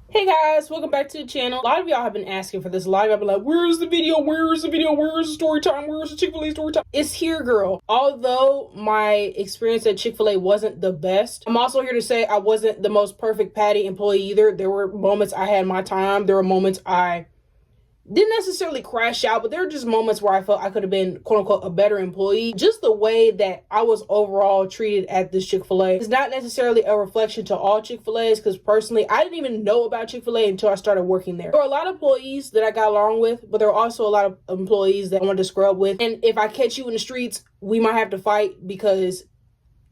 Hey guys, welcome back to the channel. A lot of y'all have been asking for this. A lot of y'all been like, where's the video? Where's the video? Where's the story time? Where's the Chick-fil-A story time? It's here, girl. Although my experience at Chick-fil-A wasn't the best, I'm also here to say I wasn't the most perfect Patty employee either. There were moments I had my time. There were moments I didn't necessarily crash out, but there were just moments where I felt I could have been, quote unquote, a better employee. Just the way that I was overall treated at this Chick-fil-A is not necessarily a reflection to all Chick-fil-A's, because personally, I didn't even know about Chick-fil-A until I started working there. There were a lot of employees that I got along with, but there were also a lot of employees that I wanted to scrub with. And if I catch you in the streets, we might have to fight, because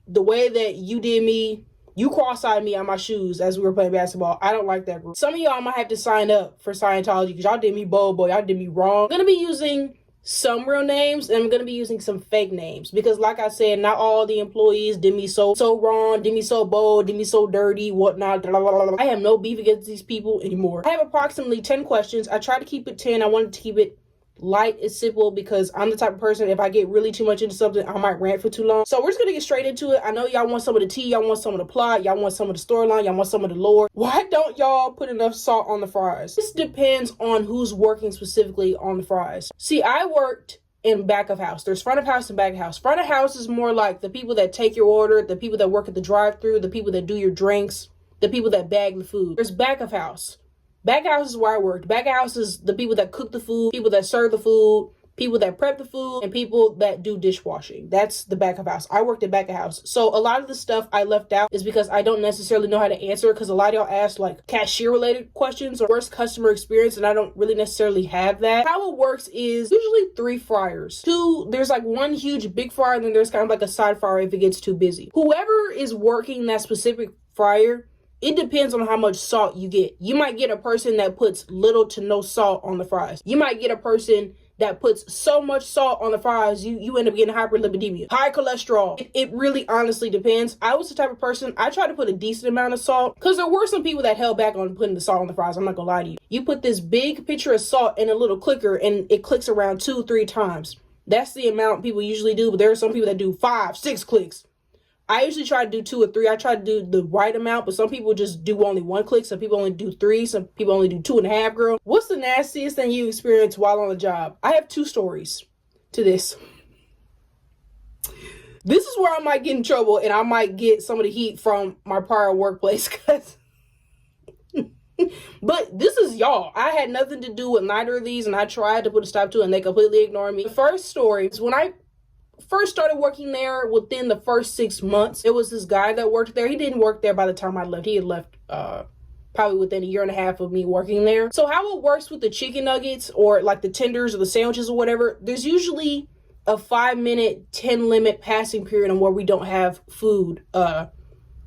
the way that you did me, you cross-eyed me on my shoes as we were playing basketball. I don't like that group. Some of y'all might have to sign up for Scientology because y'all did me boy. Y'all did me wrong. I'm going to be using some real names and I'm going to be using some fake names because, like I said, not all the employees did me so wrong, did me so bold, did me so dirty, whatnot. Blah, blah, blah, blah. I have no beef against these people anymore. I have approximately 10 questions. I tried to keep it 10. I wanted to keep it light and simple because I'm the type of person, if I get really too much into something, I might rant for too long. So we're just gonna get straight into it. I know y'all want some of the tea, y'all want some of the plot, y'all want some of the storyline, y'all want some of the lore. Why don't y'all put enough salt on the fries? This depends on who's working specifically on the fries. See, I worked in back of house. There's front of house and back of house. Front of house is more like the people that take your order, the people that work at the drive-thru, the people that do your drinks, the people that bag the food. There's back of house. Back house is where I worked. Back house is the people that cook the food, people that serve the food, people that prep the food, and people that do dishwashing. That's the back of house. I worked at back of house. So a lot of the stuff I left out is because I don't necessarily know how to answer it, because a lot of y'all ask like cashier related questions or worst customer experience, and I don't really necessarily have that. How it works is usually 3 fryers. There's like one huge big fryer, and then there's kind of like a side fryer if it gets too busy. Whoever is working that specific fryer, it depends on how much salt you get. You might get a person that puts little to no salt on the fries. You might get a person that puts so much salt on the fries, you end up getting hyperlipidemia, high cholesterol. It really honestly depends. I was the type of person, I tried to put a decent amount of salt, because there were some people that held back on putting the salt on the fries. I'm not gonna lie to you. You put this big pitcher of salt in a little clicker and it clicks around 2-3 times. That's the amount people usually do, but there are some people that do 5-6 clicks. I usually try to do 2 or 3. I try to do the right amount, but some people just do only 1 click. Some people only do 3. Some people only do 2.5, girl. What's the nastiest thing you experienced while on the job? I have 2 stories to this. This is where I might get in trouble and I might get some of the heat from my prior workplace. But this is y'all. I had nothing to do with neither of these, and I tried to put a stop to it and they completely ignored me. The first story is when I first started working there. Within the first 6 months, it was this guy that worked there. He didn't work there by the time I left. He had left probably within a year and a half of me working there. So how it works with the chicken nuggets or like the tenders or the sandwiches or whatever, there's usually a 5-minute 10 limit passing period on where we don't have food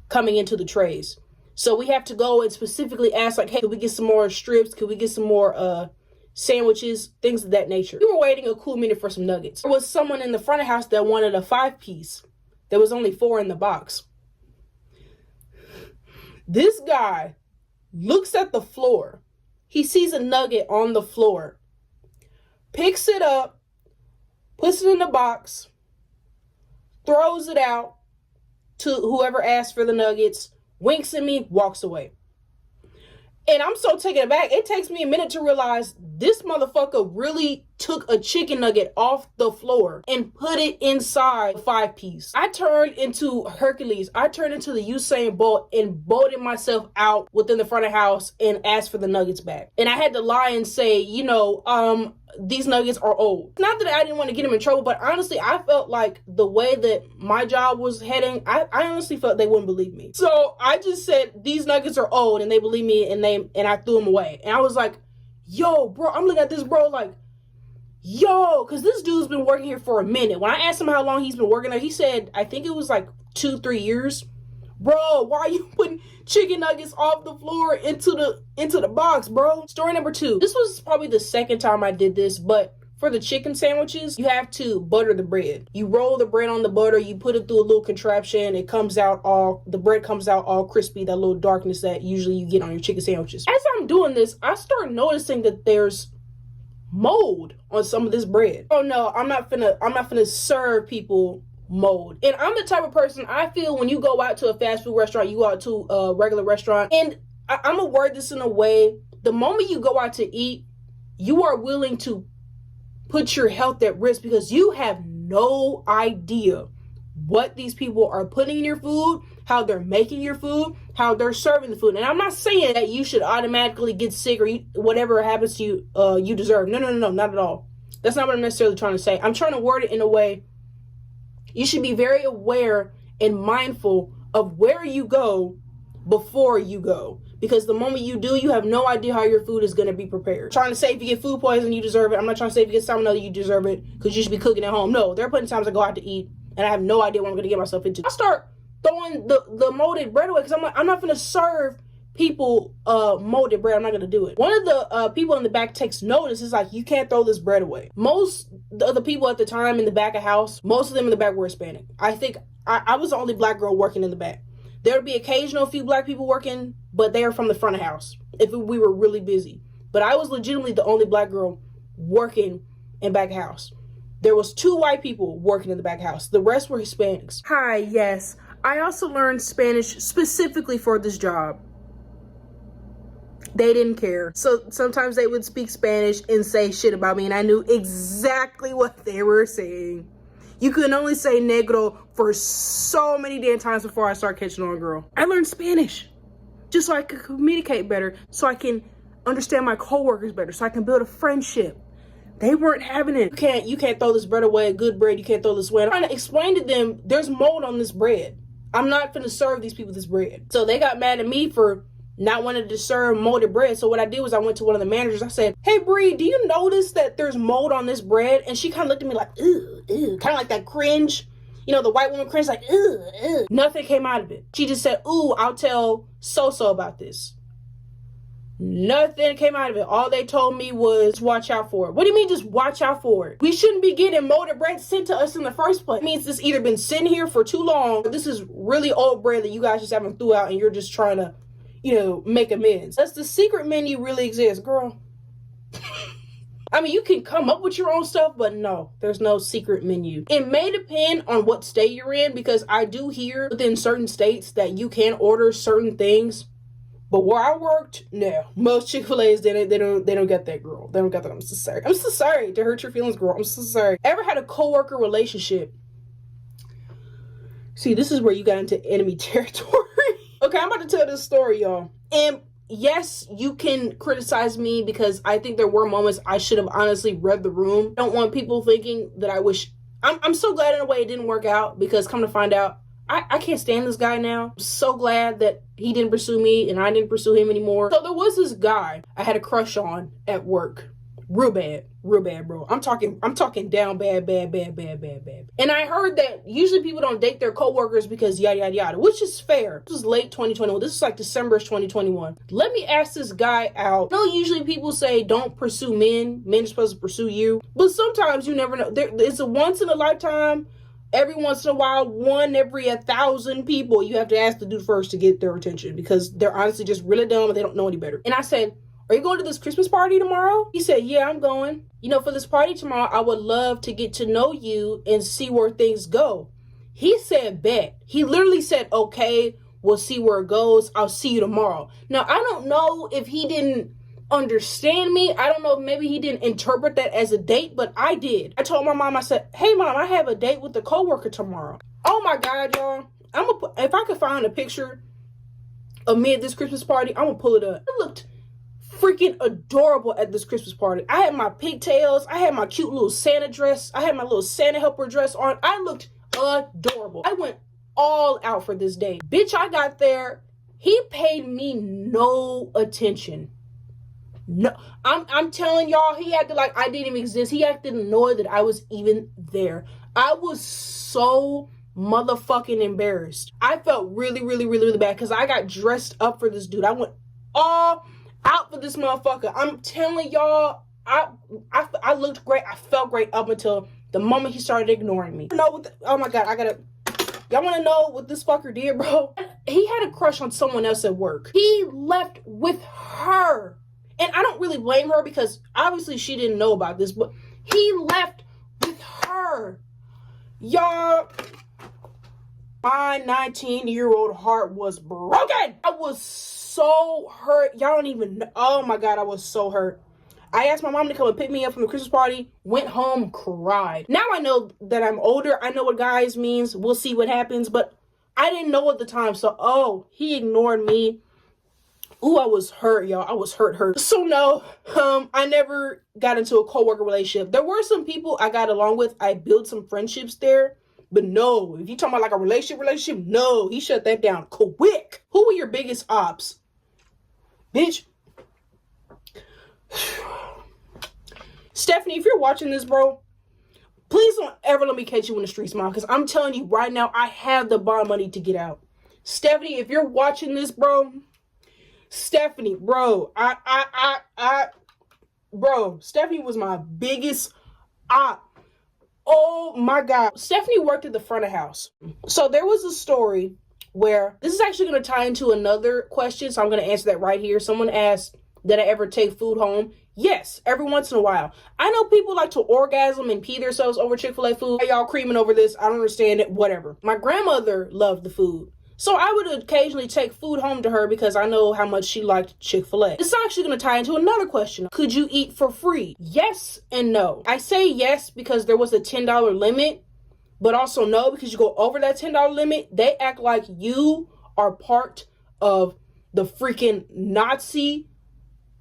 coming into the trays. So we have to go and specifically ask like, hey, could we get some more strips? Could we get some more sandwiches, things of that nature. We were waiting a cool minute for some nuggets. There was someone in the front of house that wanted a 5-piece. There was only 4 in the box. This guy looks at the floor. He sees a nugget on the floor, picks it up, puts it in the box, throws it out to whoever asked for the nuggets, winks at me, walks away. And I'm so taken aback. It takes me a minute to realize this motherfucker really took a chicken nugget off the floor and put it inside a 5-piece. I turned into Hercules. I turned into the Usain Bolt and bolted myself out within the front of the house and asked for the nuggets back. And I had to lie and say, these nuggets are old. Not that I didn't want to get him in trouble, but honestly, I felt like the way that my job was heading, I honestly felt they wouldn't believe me. So I just said, these nuggets are old, and they believe me, and I threw them away. And I was like, yo, bro, I'm looking at this bro like, yo, because this dude's been working here for a minute. When I asked him how long he's been working there, he said, I think it was like 2-3 years. Bro, why are you putting chicken nuggets off the floor into the box, bro? Story number 2. This was probably the second time I did this, but for the chicken sandwiches, you have to butter the bread. You roll the bread on the butter, you put it through a little contraption, the bread comes out all crispy, that little darkness that usually you get on your chicken sandwiches. As I'm doing this, I start noticing that there's mold on some of this bread. Oh no, I'm not finna serve people mold. And I'm the type of person, I feel when you go out to a fast food restaurant, you go out to a regular restaurant, and I'm gonna word this in a way, the moment you go out to eat, you are willing to put your health at risk because you have no idea what these people are putting in your food, how they're making your food, how they're serving the food. And I'm not saying that you should automatically get sick or whatever happens to you, you deserve. No, not at all. That's not what I'm necessarily trying to say. I'm trying to word it in a way, you should be very aware and mindful of where you go before you go. Because the moment you do, you have no idea how your food is going to be prepared. I'm trying to say if you get food poisoning, you deserve it. I'm not trying to say if you get salmonella, you deserve it because you should be cooking at home. No, there are plenty of times I go out to eat and I have no idea what I'm going to get myself into. I start throwing the molded bread away because I'm not going to serve people molded bread. I'm not going to do it. One of the people in the back takes notice. It's like, you can't throw this bread away. Most of the people at the time in the back of house, most of them in the back were Hispanic. I think I was the only black girl working in the back. There would be occasional few black people working, but they are from the front of house if we were really busy. But I was legitimately the only black girl working in back house. There was 2 white people working in the back house. The rest were Hispanics. Hi, yes. I also learned Spanish specifically for this job. They didn't care. So sometimes they would speak Spanish and say shit about me, and I knew exactly what they were saying. You can only say negro for so many damn times before I start catching on, girl. I learned Spanish just so I could communicate better, so I can understand my coworkers better, so I can build a friendship. They weren't having it. You can't throw this bread away, good bread, you can't throw this away. I'm trying to explain to them, there's mold on this bread. I'm not gonna serve these people this bread. So they got mad at me for not wanting to serve molded bread. So what I did was I went to one of the managers. I said, hey, Bree, do you notice that there's mold on this bread? And she kind of looked at me like, ew, kind of like that cringe. You know, the white woman cringe, like, ew. Nothing came out of it. She just said, ooh, I'll tell so-so about this. Nothing came out of it. All they told me was watch out for it. What do you mean just watch out for it? We shouldn't be getting molded bread sent to us in the first place. It means it's either been sitting here for too long, or this is really old bread that you guys just haven't threw out and you're just trying to, you know, make amends. Does the secret menu really exist, girl? I mean, you can come up with your own stuff, but no, there's no secret menu. It may depend on what state you're in, because I do hear within certain states that you can order certain things. But where I worked, no. Most Chick-fil-A's, they don't get that, girl. They don't get that. I'm so sorry. I'm so sorry to hurt your feelings, girl. I'm so sorry. Ever had a coworker relationship? See, this is where you got into enemy territory. Okay, I'm about to tell this story, y'all. And yes, you can criticize me because I think there were moments I should have honestly read the room. I don't want people thinking that I wish. I'm so glad in a way it didn't work out, because come to find out, I can't stand this guy now. I'm so glad that he didn't pursue me and I didn't pursue him anymore. So there was this guy I had a crush on at work. Real bad, bro. I'm talking down bad. And I heard that usually people don't date their coworkers because yada, yada, yada, which is fair. This is late 2021. This is like December 2021. Let me ask this guy out. I know usually people say don't pursue men. Men are supposed to pursue you. But sometimes you never know. It's a once in a lifetime. Every once in a while, 1 every 1,000 people you have to ask the dude first to get their attention, because they're honestly just really dumb and they don't know any better. And I said, are you going to this Christmas party tomorrow? He said, yeah, I'm going. You know, for this party tomorrow, I would love to get to know you and see where things go. He said, bet. He literally said, okay, we'll see where it goes. I'll see you tomorrow. Now, I don't know if he didn't understand me. I don't know if maybe he didn't interpret that as a date, but I did. I told my mom, I said, hey, Mom, I have a date with the coworker tomorrow. Oh, my God, y'all. If I could find a picture of me at this Christmas party, I'm going to pull it up. I looked freaking adorable at this Christmas party. I had my pigtails. I had my cute little Santa dress. I had my little Santa helper dress on. I looked adorable. I went all out for this day. Bitch, I got there. He paid me no attention. No, I'm telling y'all, he acted like I didn't even exist. He acted annoyed that I was even there. I was so motherfucking embarrassed. I felt really bad because I got dressed up for this dude. I went all out for this motherfucker. I'm telling y'all, I looked great. I felt great up until the moment he started ignoring me. Oh my God, y'all want to know what this fucker did, bro? He had a crush on someone else at work. He left with her. And I don't really blame her because obviously she didn't know about this, but he left with her. Y'all, My 19-year-old heart was broken. I was so hurt. Y'all don't even know. Oh my God, I was so hurt. I asked my mom to come and pick me up from the Christmas party, went home, cried. Now I know that I'm older. I know what guys means. We'll see what happens, but I didn't know at the time. So, oh, he ignored me. Ooh, I was hurt, y'all. I was hurt. So no, I never got into a coworker relationship. There were some people I got along with. I built some friendships there. But no, if you talking about like a relationship, no, he shut that down quick. Who were your biggest ops? Bitch. Stephanie, if you're watching this, bro, please don't ever let me catch you in the streets, mom, because I'm telling you right now, I have the bond money to get out. Stephanie, if you're watching this, bro, Stephanie, bro, bro, Stephanie was my biggest op. Oh my God. Stephanie worked at the front of house. So there was a story where, this is actually going to tie into another question, so I'm going to answer that right here. Someone asked, did I ever take food home? Yes, every once in a while. I know people like to orgasm and pee themselves over Chick-fil-A food. Hey, y'all creaming over this. I don't understand it. Whatever. My grandmother loved the food. So I would occasionally take food home to her because I know how much she liked Chick-fil-A. This is actually going to tie into another question. Could you eat for free? Yes and no. I say yes because there was a $10 limit, but also no because you go over that $10 limit, they act like you are part of the freaking Nazi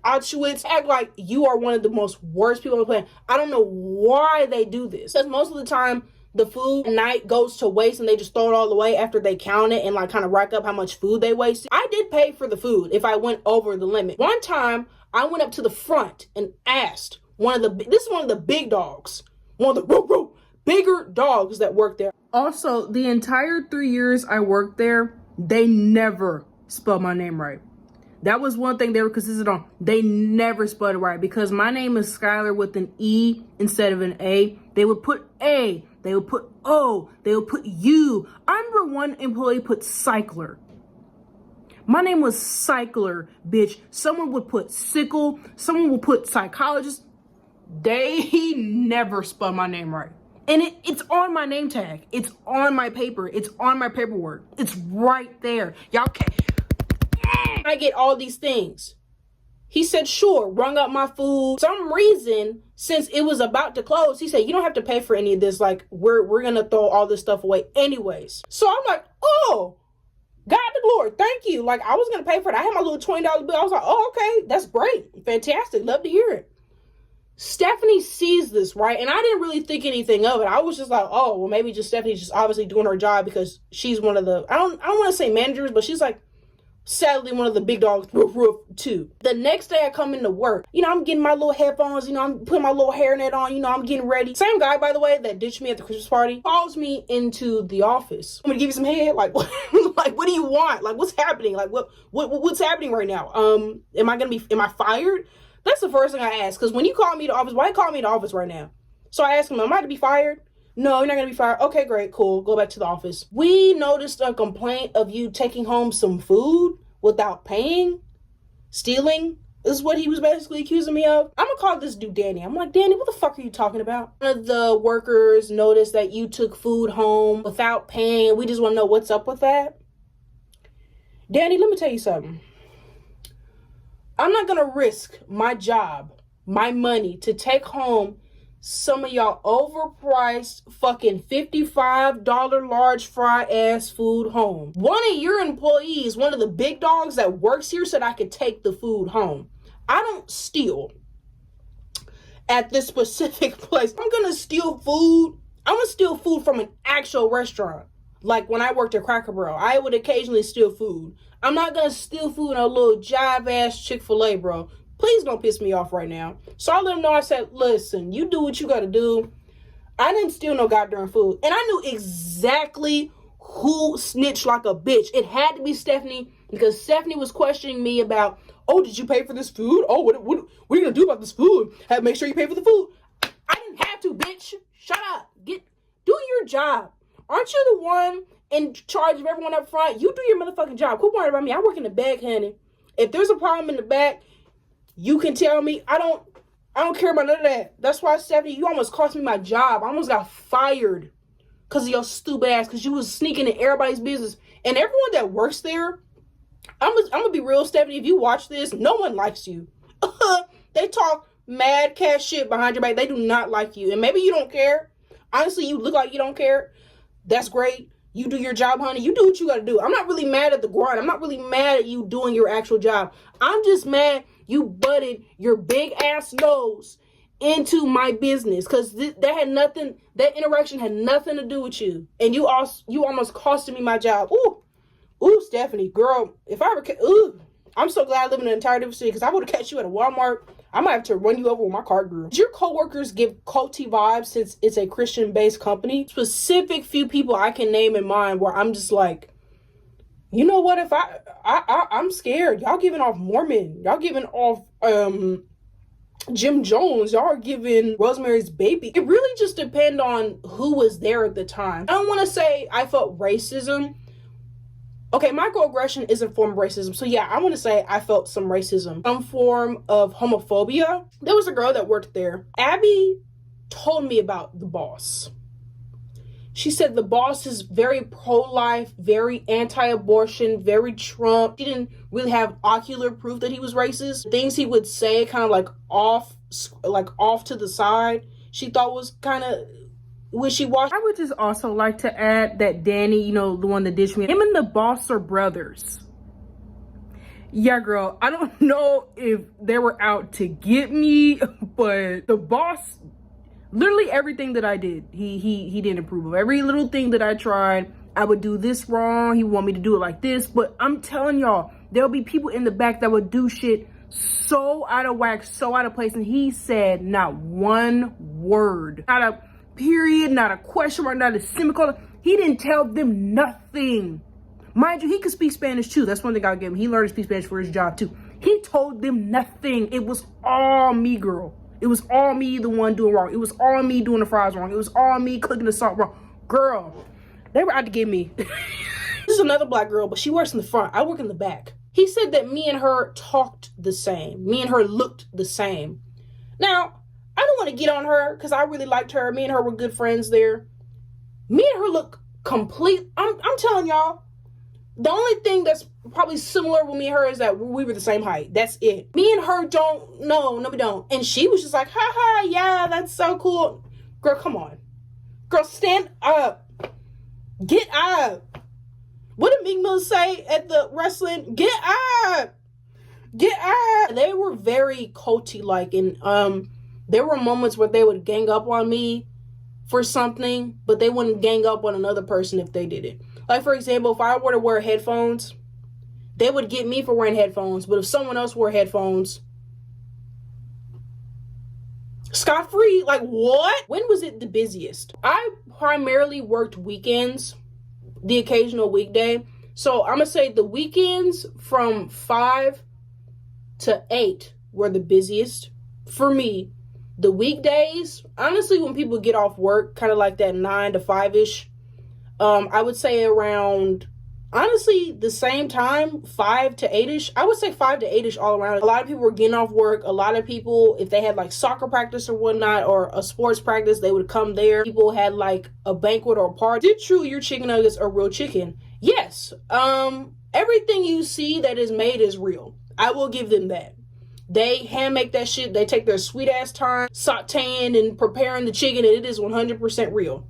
Auschwitz, act like you are one of the most worst people on the planet. I don't know why they do this. Because most of the time, the food at night goes to waste and they just throw it all away after they count it and like kind of rack up how much food they wasted. I did pay for the food if I went over the limit. One time, I went up to the front and asked this is one of the big dogs, one of the bigger dogs that worked there. Also, the entire 3 years I worked there, they never spelled my name right. That was one thing they were consistent on. They never spelled it right because my name is Skylar with an E instead of an A. They would put A, they would put O, they would put U. I remember one employee put cycler. My name was Cycler, bitch. Someone would put sickle, someone would put psychologist. They never spelled my name right. And it's on my name tag. It's on my paper. It's on my paperwork. It's right there. Y'all can't. I get all these things. He said, sure, rung up my food. Some reason, since it was about to close, he said, you don't have to pay for any of this. Like, we're going to throw all this stuff away anyways. So I'm like, oh, God the glory. Thank you. Like, I was going to pay for it. I had my little $20 bill. I was like, oh, okay, that's great. Fantastic. Love to hear it. Stephanie sees this, right? And I didn't really think anything of it. I was just like, oh, well, maybe just Stephanie's just obviously doing her job because she's one of the, I don't want to say managers, but she's like, sadly, one of the big dogs, too. The next day I come into work, I'm getting my little headphones, I'm putting my little hairnet on, I'm getting ready. Same guy, by the way, that ditched me at the Christmas party, calls me into the office. I'm gonna give you some head, like, what, like, what do you want? Like, what's happening? Like, what's happening right now? Am I fired? That's the first thing I ask, because when you call me to office, why call me to office right now? So I asked him, am I to be fired? No, you're not going to be fired. Okay, great, cool. Go back to the office. We noticed a complaint of you taking home some food without paying, stealing. This is what he was basically accusing me of. I'm going to call this dude Danny. I'm like, Danny, what the fuck are you talking about? One of the workers noticed that you took food home without paying. We just want to know what's up with that. Danny, let me tell you something. I'm not going to risk my job, my money, to take home some of y'all overpriced fucking $55 large fry ass food home. One of your employees, one of the big dogs that works here, said I could take the food home. I don't steal at this specific place. I'm gonna steal food. I'm gonna steal food from an actual restaurant. Like when I worked at Cracker Barrel, I would occasionally steal food. I'm not gonna steal food in a little jive ass Chick-fil-A, bro. Please don't piss me off right now. So I let him know, I said, listen, you do what you got to do. I didn't steal no goddamn food. And I knew exactly who snitched like a bitch. It had to be Stephanie because Stephanie was questioning me about, oh, did you pay for this food? Oh, what are you going to do about this food? Have make sure you pay for the food. I didn't have to, bitch. Shut up. Do your job. Aren't you the one in charge of everyone up front? You do your motherfucking job. Quit worrying about me. I work in the back, honey. If there's a problem in the back, you can tell me. I don't care about none of that. That's why, Stephanie, you almost cost me my job. I almost got fired because of your stupid ass, because you was sneaking in everybody's business. And everyone that works there, I'm gonna be real, Stephanie, if you watch this, no one likes you. They talk mad cat shit behind your back. They do not like you. And maybe you don't care. Honestly, you look like you don't care. That's great. You do your job, honey. You do what you gotta do. I'm not really mad at the grind. I'm not really mad at you doing your actual job. I'm just mad you butted your big ass nose into my business, because that interaction had nothing to do with you. And you almost costed me my job. Ooh, Stephanie, girl, if I ever, I'm so glad I live in an entire different city, because I would have catch you at a Walmart. I might have to run you over with my car, girl. Did your coworkers give culty vibes, since it's a Christian-based company? Specific few people I can name in mind where I'm just like, you know what, if I'm scared. Y'all giving off Mormon. Y'all giving off, Jim Jones. Y'all are giving Rosemary's Baby. It really just depends on who was there at the time. I don't want to say I felt racism. Okay, microaggression is a form of racism. So yeah, I want to say I felt some racism. Some form of homophobia. There was a girl that worked there. Abby told me about the boss. She said the boss is very pro-life, very anti-abortion, very Trump. She didn't really have ocular proof that he was racist. Things he would say kind of like off to the side, she thought was kind of wishy-washy. I would just also like to add that Danny, you know, the one that ditched me, him and the boss are brothers. Yeah, girl, I don't know if they were out to get me, but the boss, literally everything that I did, he didn't approve of. Every little thing that I tried, I would do this wrong. He would want me to do it like this. But I'm telling y'all, there'll be people in the back that would do shit so out of whack, so out of place. And he said not one word, not a period, not a question mark, not a semicolon. He didn't tell them nothing. Mind you, he could speak Spanish too. That's one thing I'll give him. He learned to speak Spanish for his job too. He told them nothing. It was all me, girl. It was all me, the one doing wrong. It was all me doing the fries wrong. It was all me cooking the salt wrong. Girl, they were out to get me. This is another black girl, but she works in the front. I work in the back. He said that me and her talked the same. Me and her looked the same. Now, I don't want to get on her because I really liked her. Me and her were good friends there. Me and her look complete. I'm telling y'all, the only thing that's probably similar with me and her is that we were the same height. That's it. Me and her don't, no, we don't. And she was just like, ha ha, yeah, that's so cool. Girl, come on. Girl, stand up. Get up. What did Meek Mill say at the wrestling? Get up. Get up. They were very culty-like, and there were moments where they would gang up on me for something, but they wouldn't gang up on another person if they did it. Like, for example, if I were to wear headphones, they would get me for wearing headphones. But if someone else wore headphones, scot-free. Like, what? When was it the busiest? I primarily worked weekends, the occasional weekday. So I'm going to say the weekends from 5 to 8 were the busiest for me. The weekdays, honestly, when people get off work, kind of like that 9 to 5-ish, I would say around, honestly, the same time, 5 to 8-ish. I would say 5 to 8-ish all around. A lot of people were getting off work. A lot of people, if they had like soccer practice or whatnot, or a sports practice, they would come there. People had like a banquet or a party. Is it true your chicken nuggets are real chicken? Yes. Everything you see that is made is real. I will give them that. They hand make that shit. They take their sweet ass time sauteing and preparing the chicken, and it is 100% real.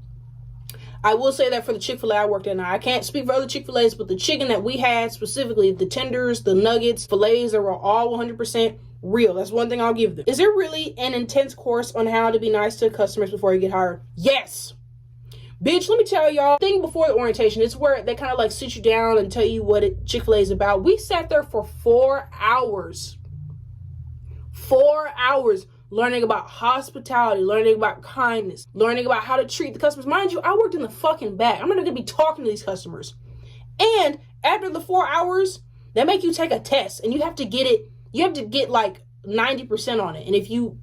I will say that for the Chick-fil-A I worked at. Now, I can't speak for other Chick-fil-A's, but the chicken that we had, specifically the tenders, the nuggets, fillets, they were all 100% real. That's one thing I'll give them. Is there really an intense course on how to be nice to customers before you get hired? Yes. Bitch, let me tell y'all, thing before the orientation, it's where they kind of like sit you down and tell you what Chick-fil-A is about. We sat there for 4 hours. 4 hours. Learning about hospitality, learning about kindness, learning about how to treat the customers. Mind you, I worked in the fucking back. I'm not going to be talking to these customers. And after the 4 hours, they make you take a test, and you have to get it. You have to get like 90% on it. And if you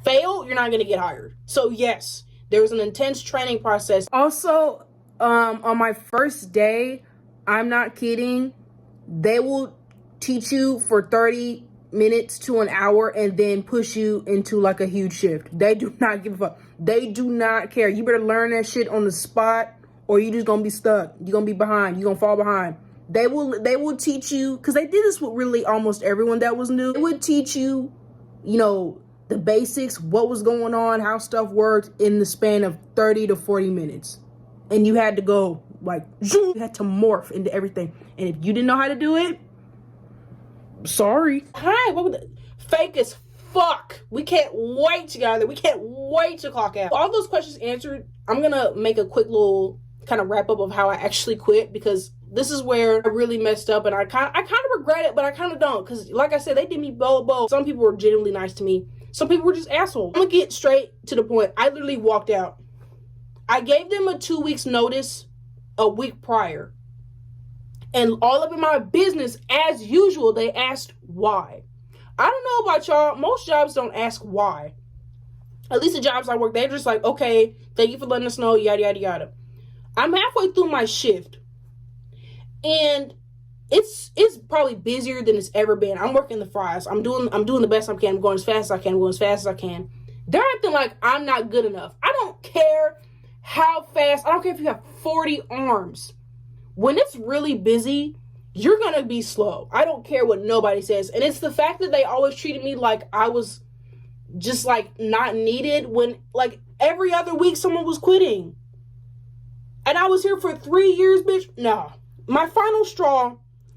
fail, you're not going to get hired. So yes, there was an intense training process. Also, on my first day, I'm not kidding, they will teach you for 30 minutes to an hour and then push you into like a huge shift. They do not give a fuck. They do not care. You better learn that shit on the spot or you just gonna be stuck. You're gonna be behind. You're gonna fall behind. They will teach you, because they did this with really almost everyone that was new. They would teach you, you know, the basics, what was going on, how stuff worked in the span of 30 to 40 minutes. And you had to go like, you had to morph into everything. And if you didn't know how to do it, sorry. Hi, what was fake as fuck. We can't wait to get out of there. We can't wait to clock out. All those questions answered, I'm gonna make a quick little kind of wrap up of how I actually quit, because this is where I really messed up, and I kind of regret it, but I kind of don't, because like I said, they did me bow. Some people were genuinely nice to me. Some people were just assholes. I'm gonna get straight to the point. I literally walked out. I gave them a 2 weeks notice a week prior. And all up in my business, as usual, they asked why. I don't know about y'all. Most jobs don't ask why. At least the jobs I work, they're just like, okay, thank you for letting us know, yada, yada, yada. I'm halfway through my shift. And it's probably busier than it's ever been. I'm working the fries. I'm doing the best I can. I'm going as fast as I can. I'm going as fast as I can. They're acting like I'm not good enough. I don't care how fast. I don't care if you have 40 arms. When it's really busy, you're going to be slow. I don't care what nobody says. And it's the fact that they always treated me like I was just like not needed, when like every other week someone was quitting. And I was here for 3 years, bitch. No. My final straw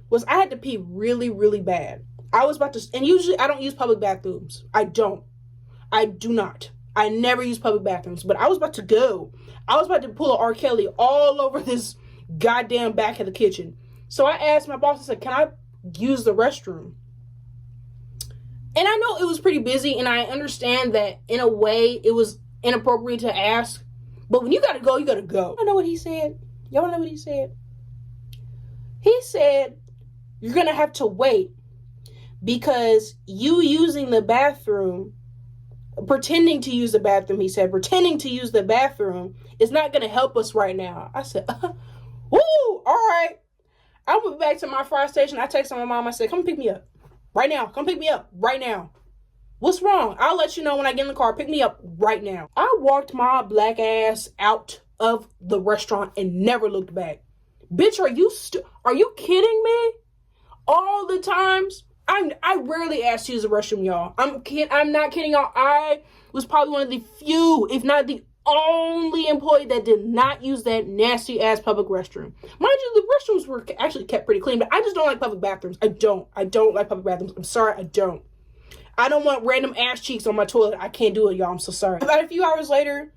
was I had to pee really, really bad. I was about to, and usually I don't use public bathrooms. I do not. I never use public bathrooms, but I was about to go. I was about to pull a R. Kelly all over this goddamn back of the kitchen. So I asked my boss, I said, can I use the restroom? And I know it was pretty busy, and I understand that in a way it was inappropriate to ask, but when you gotta go, you gotta go. I know what he said. Y'all wanna know what he said? He said, you're gonna have to wait because you using the bathroom, pretending to use the bathroom, he said, pretending to use the bathroom is not gonna help us right now. I said, woo, all right. I went back to my fire station. I texted my mom. I said, come pick me up right now. Come pick me up right now. What's wrong? I'll let you know when I get in the car. Pick me up right now. I walked my black ass out of the restaurant and never looked back. Bitch, are you kidding me? All the times. I rarely ask to use the restroom, y'all. I'm not kidding y'all. I was probably one of the few, if not the only employee that did not use that nasty ass public restroom. Mind you, the restrooms were actually kept pretty clean, but I just don't like public bathrooms. I don't like public bathrooms. I'm sorry, I don't. I don't want random ass cheeks on my toilet. I can't do it, y'all. I'm so sorry. About a few hours later,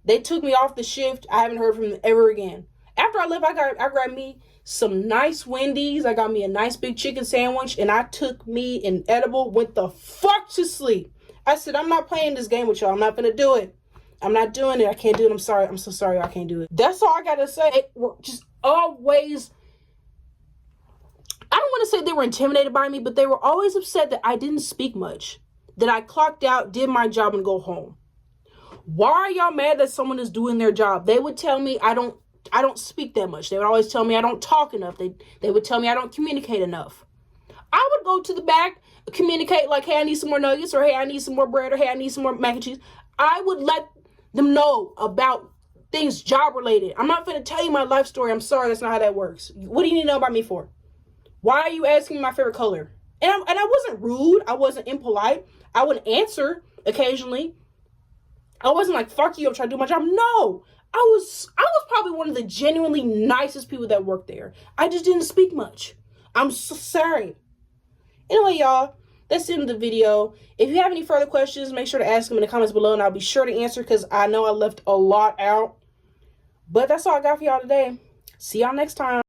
they took me off the shift. I haven't heard from them ever again. After I left, I grabbed me some nice Wendy's. I got me a nice big chicken sandwich, and I took me an edible, went the fuck to sleep. I said, I'm not playing this game with y'all. I'm not gonna do it. I'm not doing it. I can't do it. I'm sorry. I'm so sorry. I can't do it. That's all I gotta say. Just always, I don't want to say they were intimidated by me, but they were always upset that I didn't speak much, that I clocked out, did my job, and go home. Why are y'all mad that someone is doing their job? They would tell me I don't speak that much. They would always tell me I don't talk enough. They would tell me I don't communicate enough. I would go to the back, communicate like, hey, I need some more nuggets, or hey, I need some more bread, or hey, I need some more mac and cheese. I would let them know about things job related. I'm not going to tell you my life story. I'm sorry, that's not how that works. What do you need to know about me for? Why are you asking me my favorite color? And I wasn't rude. I wasn't impolite. I would answer occasionally. I wasn't like, fuck you, I'm trying to do my job. No, I was probably one of the genuinely nicest people that worked there. I just didn't speak much. I'm so sorry. Anyway, y'all, that's the end of the video. If you have any further questions, make sure to ask them in the comments below, and I'll be sure to answer, because I know I left a lot out. But that's all I got for y'all today. See y'all next time.